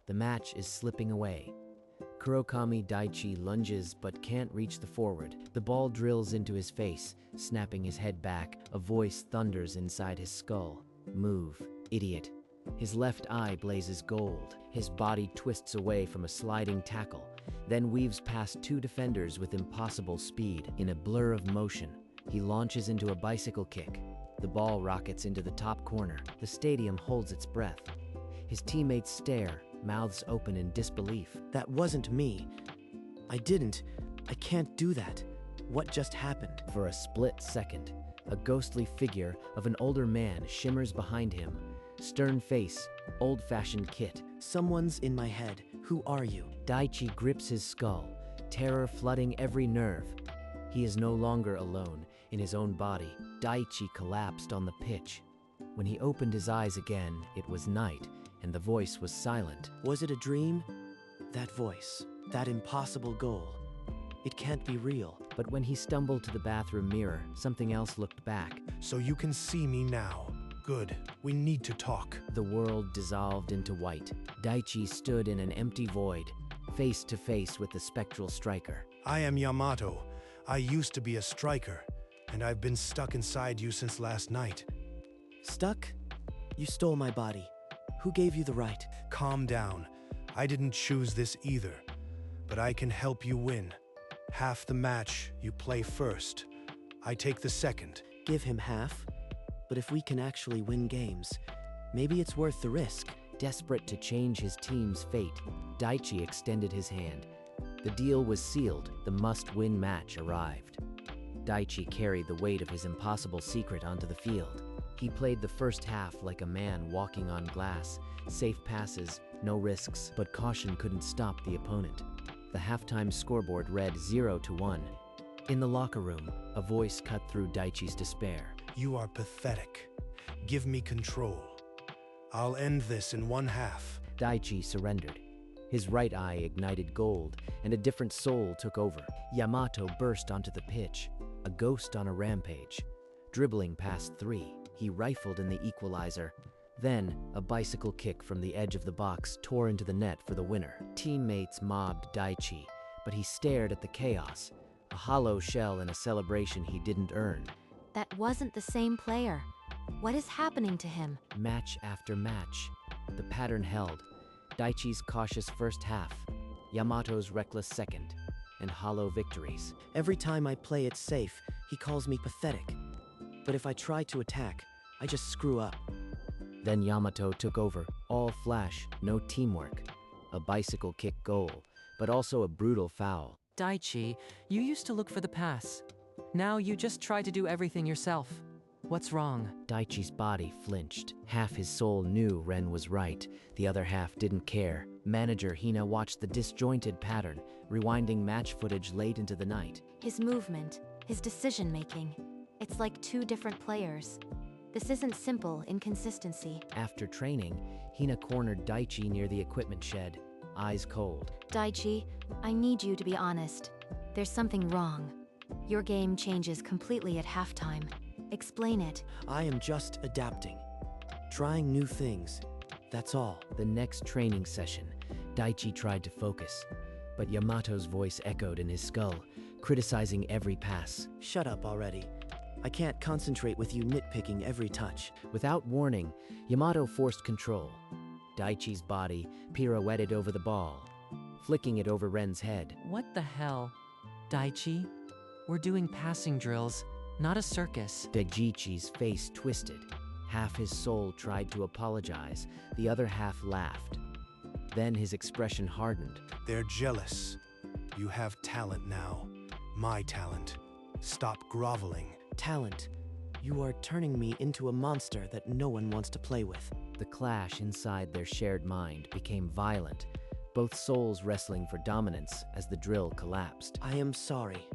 The match is slipping away. Kurokami Daichi lunges but can't reach the forward. The ball drills into his face, snapping his head back. A voice thunders inside his skull. Move, idiot. His left eye blazes gold. His body twists away from a sliding tackle, then weaves past two defenders with impossible speed. In a blur of motion, he launches into a bicycle kick. The ball rockets into the top corner. The stadium holds its breath. His teammates stare, mouths open in disbelief. That wasn't me. I can't do that. What just happened? For a split second, a ghostly figure of an older man shimmers behind him. Stern face, old-fashioned kit. Someone's in my head. Who are you? Daichi grips his skull, terror flooding every nerve. He is no longer alone in his own body. Daichi collapsed on the pitch. When he opened his eyes again, it was night, and the voice was silent. Was it a dream? That voice, that impossible goal. It can't be real. But when he stumbled to the bathroom mirror, something else looked back. So you can see me now. Good. We need to talk. The world dissolved into white. Daichi stood in an empty void, face to face with the spectral striker. I am Yamato. I used to be a striker, and I've been stuck inside you since last night. Stuck? You stole my body. Who gave you the right? Calm down. I didn't choose this either, but I can help you win. Half the match, you play first. I take the second. Give him half? But if we can actually win games, maybe it's worth the risk. Desperate to change his team's fate, Daichi extended his hand. The deal was sealed. The must-win match arrived. Daichi carried the weight of his impossible secret onto the field. He played the first half like a man walking on glass. Safe passes, no risks, but caution couldn't stop the opponent. The halftime scoreboard read 0-1. In the locker room, a voice cut through Daichi's despair. You are pathetic. Give me control. I'll end this in one half. Daichi surrendered. His right eye ignited gold, and a different soul took over. Yamato burst onto the pitch, a ghost on a rampage. Dribbling past three, he rifled in the equalizer. Then, a bicycle kick from the edge of the box tore into the net for the winner. Teammates mobbed Daichi, but he stared at the chaos, a hollow shell in a celebration he didn't earn. That wasn't the same player. What is happening to him? Match after match, the pattern held. Daichi's cautious first half, Yamato's reckless second, and hollow victories. Every time I play it safe, he calls me pathetic. But if I try to attack, I just screw up. Then Yamato took over, all flash, no teamwork. A bicycle kick goal, but also a brutal foul. Daichi, you used to look for the pass. Now you just try to do everything yourself. What's wrong? Daichi's body flinched. Half his soul knew Ren was right, the other half didn't care. Manager Hina watched the disjointed pattern, rewinding match footage late into the night. His movement, his decision-making. It's like two different players. This isn't simple inconsistency. After training, Hina cornered Daichi near the equipment shed, eyes cold. Daichi, I need you to be honest. There's something wrong. Your game changes completely at halftime. Explain it. I am just adapting. Trying new things. That's all. The next training session, Daichi tried to focus, but Yamato's voice echoed in his skull, criticizing every pass. Shut up already. I can't concentrate with you nitpicking every touch. Without warning, Yamato forced control. Daichi's body pirouetted over the ball, flicking it over Ren's head. What the hell? Daichi? We're doing passing drills, not a circus. Daichi's face twisted. Half his soul tried to apologize, the other half laughed. Then his expression hardened. They're jealous. You have talent now. My talent. Stop groveling. Talent. You are turning me into a monster that no one wants to play with. The clash inside their shared mind became violent, both souls wrestling for dominance as the drill collapsed. I am sorry.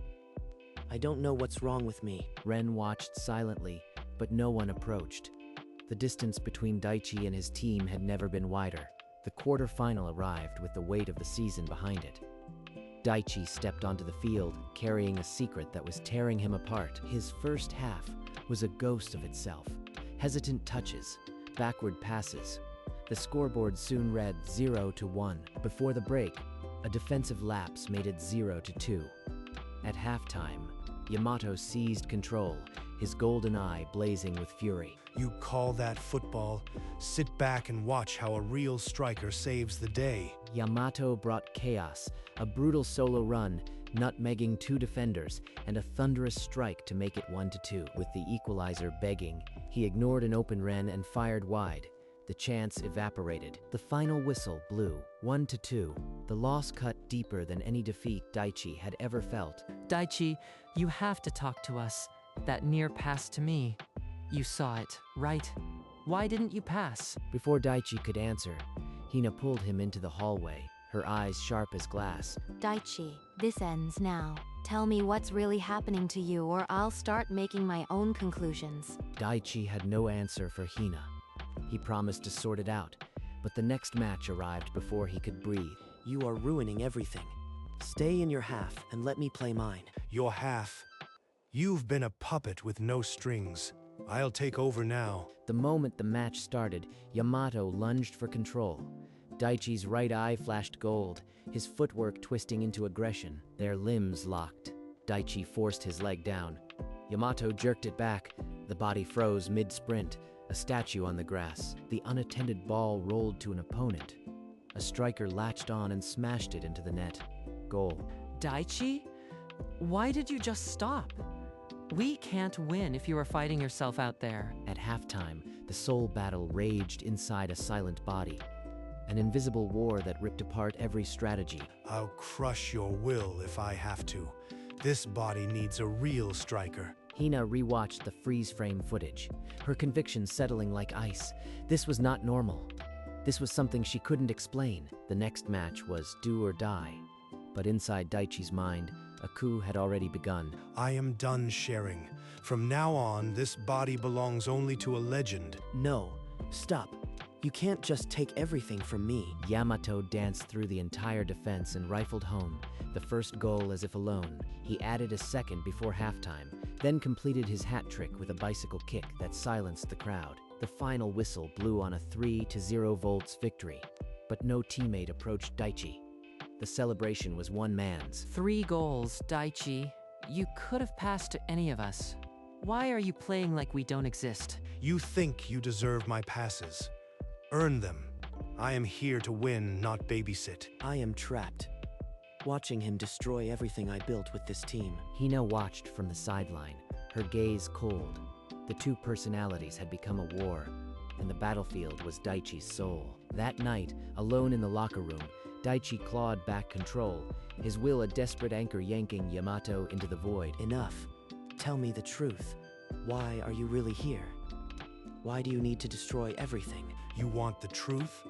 I don't know what's wrong with me. Ren watched silently, but no one approached. The distance between Daichi and his team had never been wider. The quarterfinal arrived with the weight of the season behind it. Daichi stepped onto the field, carrying a secret that was tearing him apart. His first half was a ghost of itself. Hesitant touches, backward passes, The scoreboard soon read 0-1. Before the break, a defensive lapse made it 0-2. At halftime, Yamato seized control, his golden eye blazing with fury. You call that football? Sit back and watch how a real striker saves the day. Yamato brought chaos, a brutal solo run, nutmegging 2 defenders, and a thunderous strike to make it 1-2. With the equalizer begging, he ignored an open ren and fired wide. The chance evaporated. The final whistle blew, 1-2. The loss cut deeper than any defeat Daichi had ever felt. Daichi, you have to talk to us. That near pass to me. You saw it, right? Why didn't you pass? Before Daichi could answer, Hina pulled him into the hallway, her eyes sharp as glass. Daichi, this ends now. Tell me what's really happening to you or I'll start making my own conclusions. Daichi had no answer for Hina. He promised to sort it out, but the next match arrived before he could breathe. You are ruining everything. Stay in your half and let me play mine. Your half? You've been a puppet with no strings. I'll take over now. The moment the match started, Yamato lunged for control. Daichi's right eye flashed gold, his footwork twisting into aggression. Their limbs locked. Daichi forced his leg down. Yamato jerked it back. The body froze mid-sprint, a statue on the grass. The unattended ball rolled to an opponent. A striker latched on and smashed it into the net. Goal. Daichi? Why did you just stop? We can't win if you are fighting yourself out there. At halftime, the soul battle raged inside a silent body. An invisible war that ripped apart every strategy. I'll crush your will if I have to. This body needs a real striker. Hina rewatched the freeze-frame footage, her conviction settling like ice. This was not normal. This was something she couldn't explain. The next match was do or die. But inside Daichi's mind, a coup had already begun. I am done sharing. From now on, this body belongs only to a legend. No, stop. You can't just take everything from me. Yamato danced through the entire defense and rifled home, the first goal as if alone. He added a second before halftime, then completed his hat trick with a bicycle kick that silenced the crowd. The final whistle blew on a 3-0 volts victory, but no teammate approached Daichi. The celebration was one man's. 3 goals, Daichi. You could have passed to any of us. Why are you playing like we don't exist? You think you deserve my passes. Earn them. I am here to win, not babysit. I am trapped, watching him destroy everything I built with this team. Hina watched from the sideline, her gaze cold. The 2 personalities had become a war, and the battlefield was Daichi's soul. That night, alone in the locker room, Daichi clawed back control, his will a desperate anchor yanking Yamato into the void. Enough. Tell me the truth. Why are you really here? Why do you need to destroy everything? You want the truth?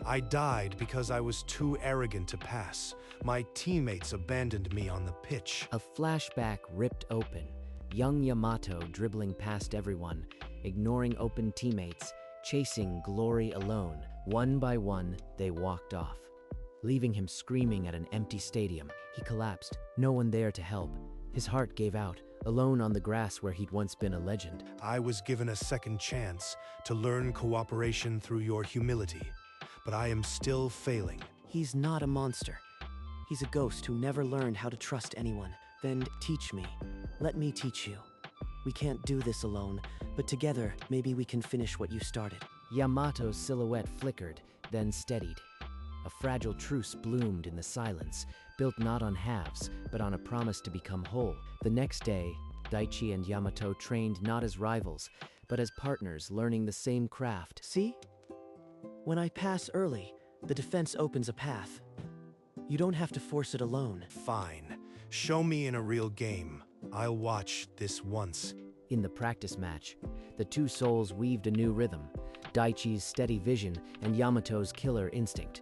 I died because I was too arrogant to pass. My teammates abandoned me on the pitch. A flashback ripped open, young Yamato dribbling past everyone, ignoring open teammates, chasing glory alone. One by one, they walked off, leaving him screaming at an empty stadium. He collapsed, no one there to help. His heart gave out, alone on the grass where he'd once been a legend. I was given a second chance to learn cooperation through your humility, but I am still failing. He's not a monster. He's a ghost who never learned how to trust anyone. Then teach me. Let me teach you. We can't do this alone, but together, maybe we can finish what you started. Yamato's silhouette flickered, then steadied. A fragile truce bloomed in the silence, built not on halves, but on a promise to become whole. The next day, Daichi and Yamato trained not as rivals, but as partners learning the same craft. See? When I pass early, the defense opens a path. You don't have to force it alone. Fine. Show me in a real game. I'll watch this once. In the practice match, the 2 souls weaved a new rhythm, Daichi's steady vision and Yamato's killer instinct.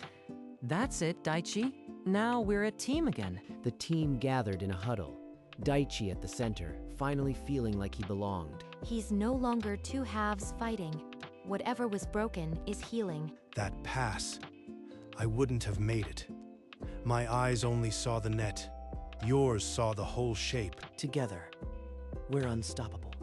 That's it, Daichi. Now we're a team again. The team gathered in a huddle, Daichi at the center, finally feeling like he belonged. He's no longer 2 halves fighting. Whatever was broken is healing. That pass. I wouldn't have made it. My eyes only saw the net. Yours saw the whole shape. Together, we're unstoppable.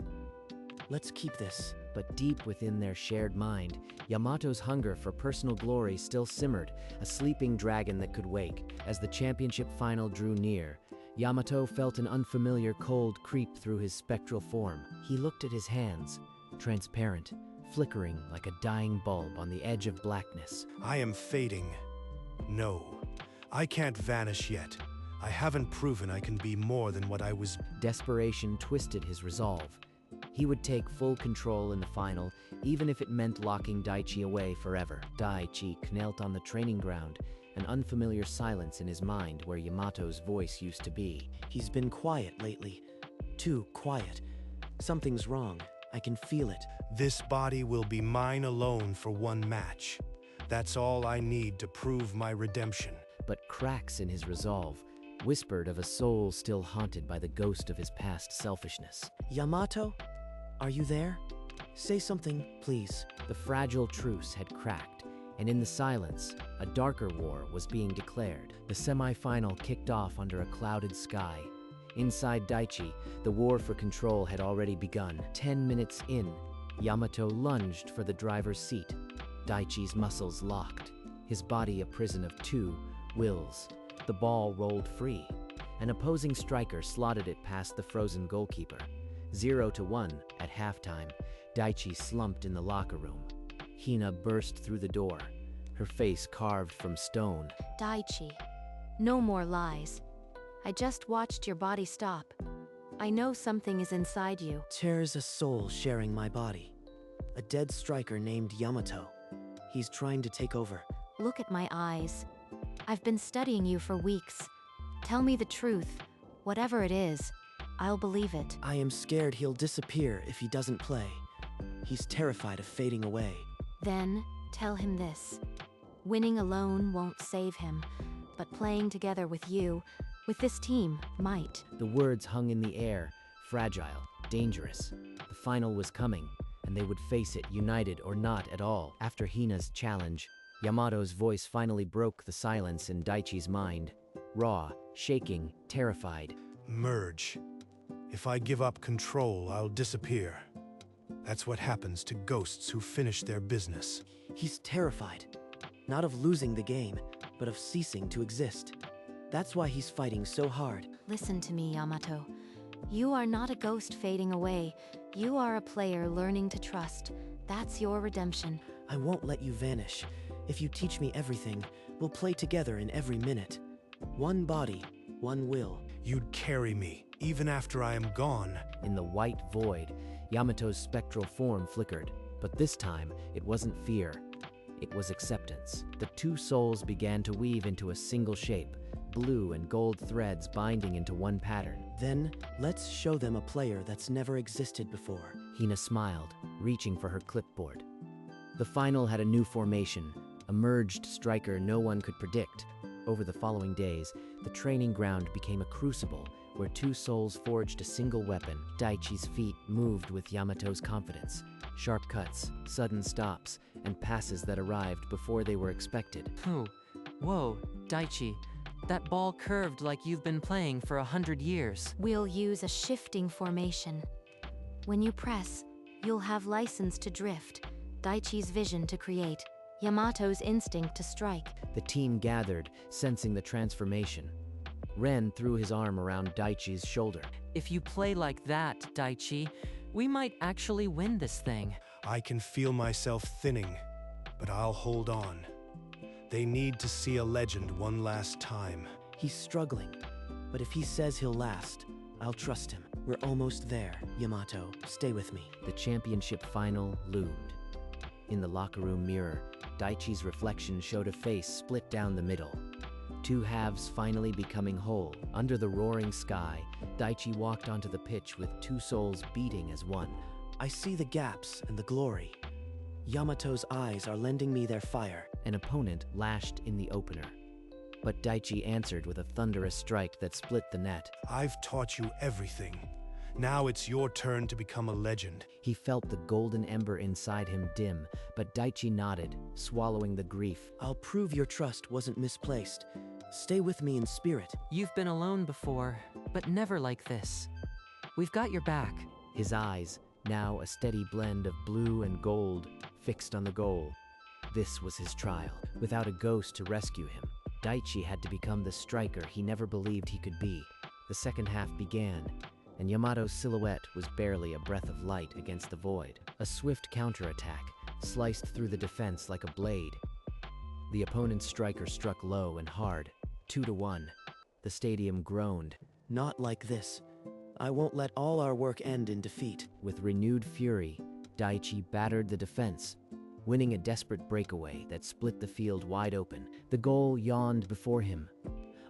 Let's keep this. But deep within their shared mind, Yamato's hunger for personal glory still simmered, a sleeping dragon that could wake. As the championship final drew near, Yamato felt an unfamiliar cold creep through his spectral form. He looked at his hands, transparent, flickering like a dying bulb on the edge of blackness. I am fading. No, I can't vanish yet. I haven't proven I can be more than what I was. Desperation twisted his resolve. He would take full control in the final, even if it meant locking Daichi away forever. Daichi knelt on the training ground, an unfamiliar silence in his mind where Yamato's voice used to be. He's been quiet lately. Too quiet. Something's wrong. I can feel it. This body will be mine alone for one match. That's all I need to prove my redemption. But cracks in his resolve whispered of a soul still haunted by the ghost of his past selfishness. Yamato? Are you there? Say something, please. The fragile truce had cracked, and in the silence, a darker war was being declared. The semi-final kicked off under a clouded sky. Inside Daichi, the war for control had already begun. 10 minutes in, Yamato lunged for the driver's seat. Daichi's muscles locked, his body a prison of two wills. The ball rolled free. An opposing striker slotted it past the frozen goalkeeper. 0-1 at halftime. Daichi slumped in the locker room. Hina burst through the door, her face carved from stone. Daichi, no more lies. I just watched your body stop. I know something is inside you. There's a soul sharing my body. A dead striker named Yamato. He's trying to take over. Look at my eyes. I've been studying you for weeks. Tell me the truth. Whatever it is, I'll believe it. I am scared he'll disappear if he doesn't play. He's terrified of fading away. Then, tell him this. Winning alone won't save him, but playing together with you, with this team, might. The words hung in the air, fragile, dangerous. The final was coming, and they would face it united or not at all. After Hina's challenge, Yamato's voice finally broke the silence in Daichi's mind. Raw, shaking, terrified. Merge. If I give up control, I'll disappear. That's what happens to ghosts who finish their business. He's terrified. Not of losing the game, but of ceasing to exist. That's why he's fighting so hard. Listen to me, Yamato. You are not a ghost fading away. You are a player learning to trust. That's your redemption. I won't let you vanish. If you teach me everything, we'll play together in every minute. One body, one will. You'd carry me, even after I am gone. In the white void, Yamato's spectral form flickered, but this time it wasn't fear. It was acceptance. The two souls began to weave into a single shape, blue and gold threads binding into one pattern. Then, let's show them a player that's never existed before. Hina smiled, reaching for her clipboard. The final had a new formation, a merged striker no one could predict. Over the following days, the training ground became a crucible where two souls forged a single weapon. Daichi's feet moved with Yamato's confidence. Sharp cuts, sudden stops, and passes that arrived before they were expected. Ooh, whoa, Daichi. That ball curved like you've been playing for 100 years. We'll use a shifting formation. When you press, you'll have license to drift, Daichi's vision to create, Yamato's instinct to strike. The team gathered, sensing the transformation. Ren threw his arm around Daichi's shoulder. If you play like that, Daichi, we might actually win this thing. I can feel myself thinning, but I'll hold on. They need to see a legend one last time. He's struggling, but if he says he'll last, I'll trust him. We're almost there, Yamato. Stay with me. The championship final loomed. In the locker room mirror, Daichi's reflection showed a face split down the middle. Two halves finally becoming whole. Under the roaring sky, Daichi walked onto the pitch with two souls beating as one. I see the gaps and the glory. Yamato's eyes are lending me their fire. An opponent lashed in the opener. But Daichi answered with a thunderous strike that split the net. I've taught you everything. Now it's your turn to become a legend. He felt the golden ember inside him dim, but Daichi nodded, swallowing the grief. I'll prove your trust wasn't misplaced. Stay with me in spirit. You've been alone before, but never like this. We've got your back. His eyes, now a steady blend of blue and gold, fixed on the goal. This was his trial. Without a ghost to rescue him, Daichi had to become the striker he never believed he could be. The second half began, and Yamato's silhouette was barely a breath of light against the void. A swift counterattack sliced through the defense like a blade. The opponent's striker struck low and hard, 2-1. The stadium groaned. Not like this. I won't let all our work end in defeat. With renewed fury, Daichi battered the defense, winning a desperate breakaway that split the field wide open. The goal yawned before him.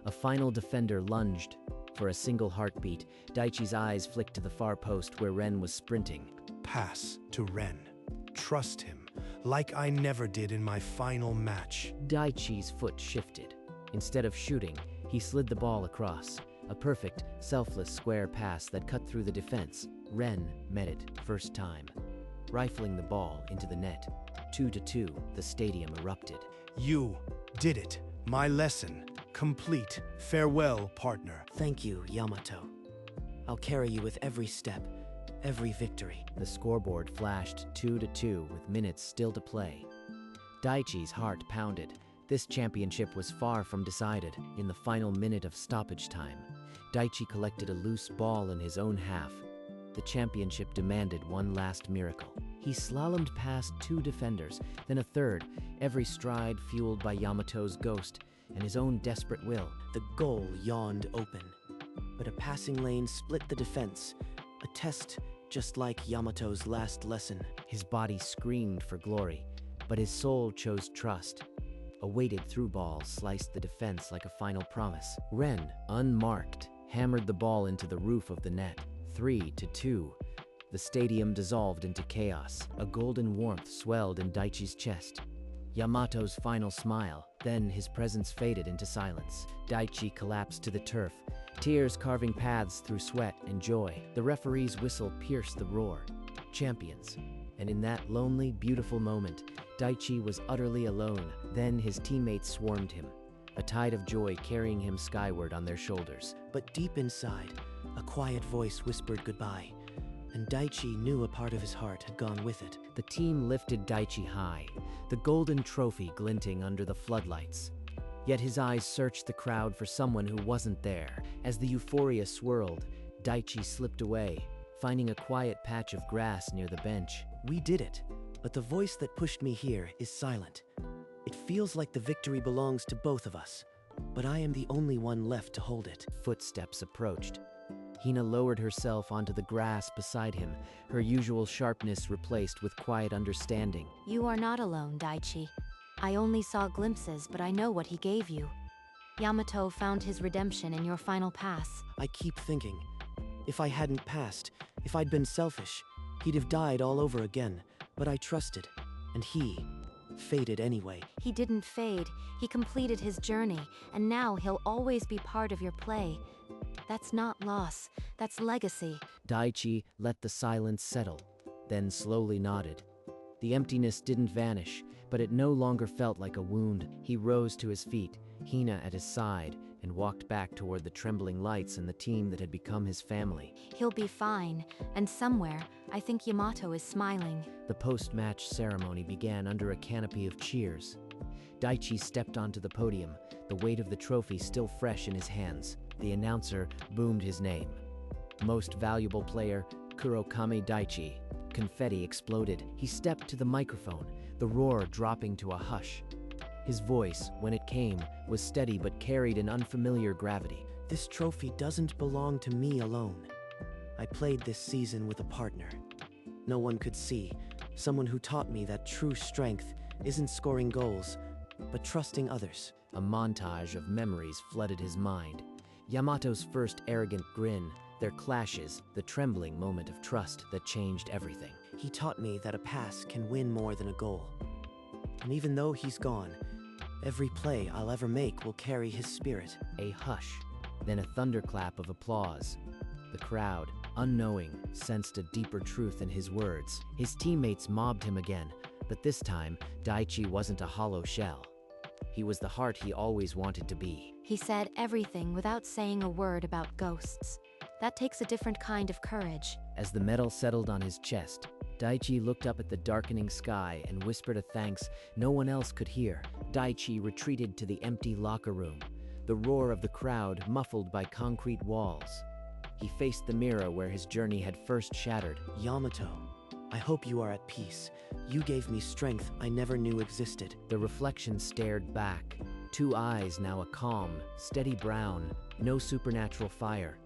A final defender lunged. For a single heartbeat, Daichi's eyes flicked to the far post where Ren was sprinting. Pass to Ren. Trust him, like I never did in my final match. Daichi's foot shifted. Instead of shooting, he slid the ball across. A perfect, selfless square pass that cut through the defense. Ren met it first time, rifling the ball into the net. 2-2, the stadium erupted. You did it. My lesson complete. Farewell, partner. Thank you, Yamato. I'll carry you with every step, every victory. The scoreboard flashed 2-2 with minutes still to play. Daichi's heart pounded. This championship was far from decided. In the final minute of stoppage time, Daichi collected a loose ball in his own half. The championship demanded one last miracle. He slalomed past 2 defenders, then a third, every stride fueled by Yamato's ghost and his own desperate will. The goal yawned open, but a passing lane split the defense, a test just like Yamato's last lesson. His body screamed for glory, but his soul chose trust. A weighted through ball sliced the defense like a final promise. Ren, unmarked, hammered the ball into the roof of the net. 3-2. The stadium dissolved into chaos. A golden warmth swelled in Daichi's chest. Yamato's final smile, then his presence faded into silence. Daichi collapsed to the turf, tears carving paths through sweat and joy. The referee's whistle pierced the roar. Champions. And in that lonely, beautiful moment, Daichi was utterly alone. Then his teammates swarmed him, a tide of joy carrying him skyward on their shoulders. But deep inside, a quiet voice whispered goodbye, and Daichi knew a part of his heart had gone with it. The team lifted Daichi high, the golden trophy glinting under the floodlights. Yet his eyes searched the crowd for someone who wasn't there. As the euphoria swirled, Daichi slipped away, finding a quiet patch of grass near the bench. We did it, but the voice that pushed me here is silent. It feels like the victory belongs to both of us, but I am the only one left to hold it. Footsteps approached. Hina lowered herself onto the grass beside him, her usual sharpness replaced with quiet understanding. You are not alone, Daichi. I only saw glimpses, but I know what he gave you. Yamato found his redemption in your final pass. I keep thinking, if I hadn't passed, if I'd been selfish, he'd have died all over again, but I trusted, and he faded anyway. He didn't fade. He completed his journey, and now he'll always be part of your play. That's not loss, that's legacy. Daichi let the silence settle, then slowly nodded. The emptiness didn't vanish, but it no longer felt like a wound. He rose to his feet, Hina at his side, and walked back toward the trembling lights and the team that had become his family. He'll be fine, and somewhere, I think Yamato is smiling. The post-match ceremony began under a canopy of cheers. Daichi stepped onto the podium, the weight of the trophy still fresh in his hands. The announcer boomed his name. Most valuable player, Kurokami Daichi. Confetti exploded. He stepped to the microphone, the roar dropping to a hush. His voice, when it came, was steady but carried an unfamiliar gravity. This trophy doesn't belong to me alone. I played this season with a partner. No one could see, someone who taught me that true strength isn't scoring goals, but trusting others. A montage of memories flooded his mind. Yamato's first arrogant grin, their clashes, the trembling moment of trust that changed everything. He taught me that a pass can win more than a goal. And even though he's gone, every play I'll ever make will carry his spirit. A hush, then a thunderclap of applause. The crowd, unknowing, sensed a deeper truth in his words. His teammates mobbed him again, but this time, Daichi wasn't a hollow shell. He was the heart he always wanted to be. He said everything without saying a word about ghosts. That takes a different kind of courage. As the medal settled on his chest, Daichi looked up at the darkening sky and whispered a thanks no one else could hear. Daichi retreated to the empty locker room, the roar of the crowd muffled by concrete walls. He faced the mirror where his journey had first shattered. Yamato, I hope you are at peace. You gave me strength I never knew existed. The reflection stared back, two eyes now a calm, steady brown, no supernatural fire.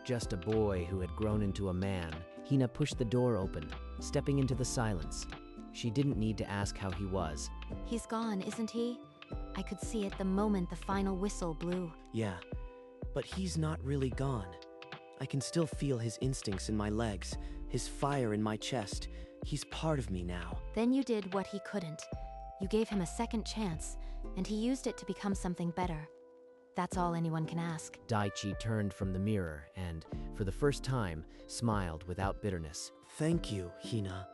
Just a boy who had grown into a man. Hina pushed the door open, stepping into the silence. She didn't need to ask how he was. He's gone, isn't he? I could see it the moment the final whistle blew. Yeah, but he's not really gone. I can still feel his instincts in my legs, his fire in my chest. He's part of me now. Then you did what he couldn't. You gave him a second chance, and he used it to become something better. That's all anyone can ask. Daichi turned from the mirror and, for the first time, smiled without bitterness. Thank you, Hina,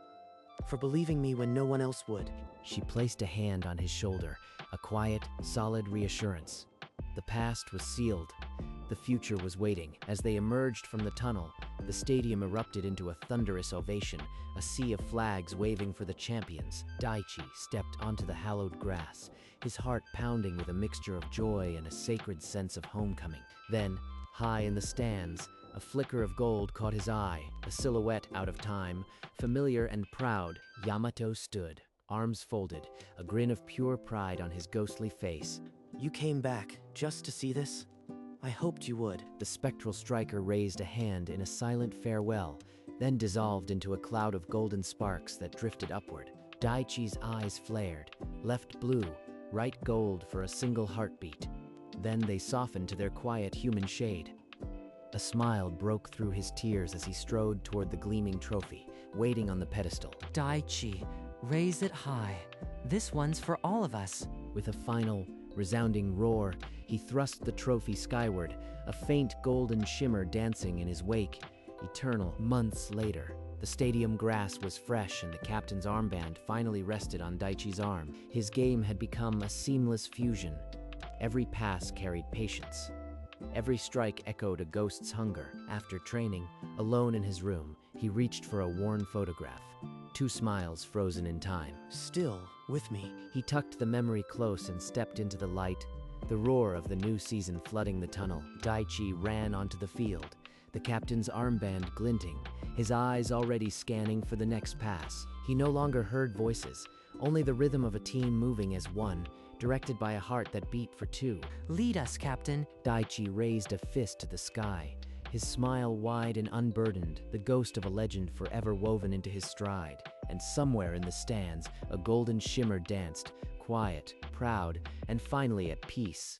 for believing me when no one else would. She placed a hand on his shoulder, a quiet, solid reassurance. The past was sealed. The future was waiting. As they emerged from the tunnel, the stadium erupted into a thunderous ovation, a sea of flags waving for the champions. Daichi stepped onto the hallowed grass, his heart pounding with a mixture of joy and a sacred sense of homecoming. Then, high in the stands, a flicker of gold caught his eye, a silhouette out of time, familiar and proud. Yamato stood, arms folded, a grin of pure pride on his ghostly face. You came back just to see this? I hoped you would. The spectral striker raised a hand in a silent farewell, then dissolved into a cloud of golden sparks that drifted upward. Daichi's eyes flared, left blue, right gold for a single heartbeat. Then they softened to their quiet human shade. A smile broke through his tears as he strode toward the gleaming trophy, waiting on the pedestal. Daichi, raise it high. This one's for all of us. With a final, resounding roar, he thrust the trophy skyward, a faint golden shimmer dancing in his wake. Eternal. Months later, the stadium grass was fresh and the captain's armband finally rested on Daichi's arm. His game had become a seamless fusion. Every pass carried patience. Every strike echoed a ghost's hunger. After training, alone in his room, he reached for a worn photograph. Two smiles frozen in time. Still with me. He tucked the memory close and stepped into the light, the roar of the new season flooding the tunnel. Daichi ran onto the field, the captain's armband glinting, his eyes already scanning for the next pass. He no longer heard voices, only the rhythm of a team moving as one, directed by a heart that beat for two. Lead us, Captain. Daichi raised a fist to the sky, his smile wide and unburdened, the ghost of a legend forever woven into his stride. And somewhere in the stands, a golden shimmer danced, quiet, proud, and finally at peace.